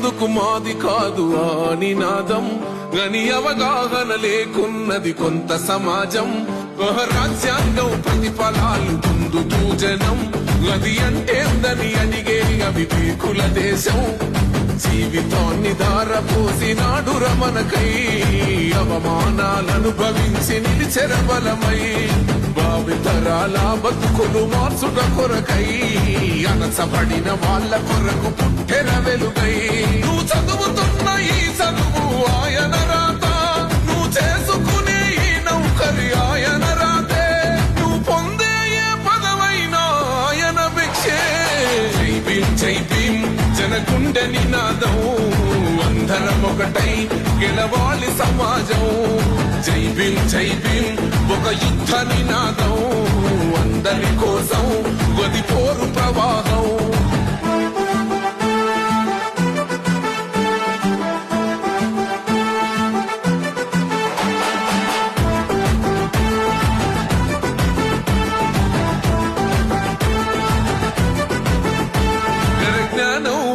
ఎందుకు మాది కాదు ఆ నినాదం గని అవగాహన లేకున్నది కొంత సమాజం రాజ్యాంగం ప్రతిఫలాలు పొందుతూ జనం అది అంటేందని అడిగే అవివేకుల దేశం జీవితాన్ని దారపోసినాడు రమణకై అవమానాలను భవించి నిలిచెర బలమై భావితరాల బతుకులు మార్చుట కొరకై అనసబడిన వాళ్ళ కొరకు పుట్టెర వెలుగై నువ్వు చదువుతున్న ఈ చదువు ఆయన రాత నువ్వు చేసుకునే ఈ నౌకరి ఆయన రాతే నువ్వు పొందే ఏ పదవైనా ఆయన భిక్షే జై భీం జై భీం జనగుండె నినాదం అందరం ఒకటై గెలవాలి సమాజం జై భీం ఒక యుద్ధ నినాదం అందరి కోసం గది పోరు ప్రవాహం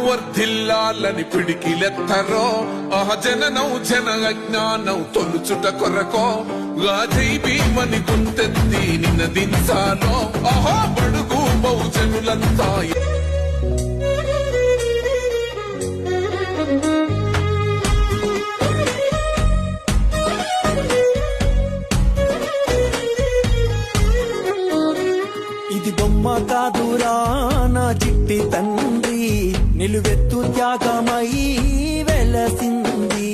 వర్ధిల్లాలని పిడికిలెత్తరో జననం జన అజ్ఞానం తొలుచుట కొరకో జై భీమని గుంతెత్తి నినదించాలో బడుగు బహుజనులంతా ఇది బొమ్మ కాదురా నా చిట్టి తండ్రి నిలువెత్తు త్యాగమై వెలసింది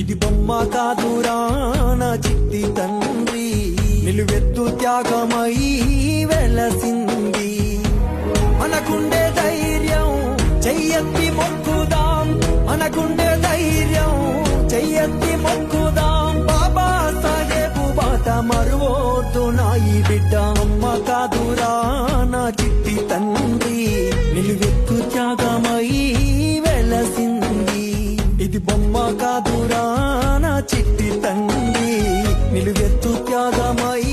ఇది బొమ్మ కాదురా నా చిట్టి తండ్రి నిలువెత్తు త్యాగమై వెలసింది మనకుండే ధైర్యం చెయ్యెత్తి మొక్కుదాం మనకుండే ధైర్యం చెయ్యెత్తి మొక్కుదాం బాబా సాహెబు బాట మరువోద్దు నా ఈ బిడ్డ అమ్మ కాదురా నా చిట్టి తండ్రి నిలువెత్తు త్యాగమై వెలసింది ఇది బొమ్మ కాదురా నా చిట్టి తండ్రి నిలువెత్తు త్యాగమై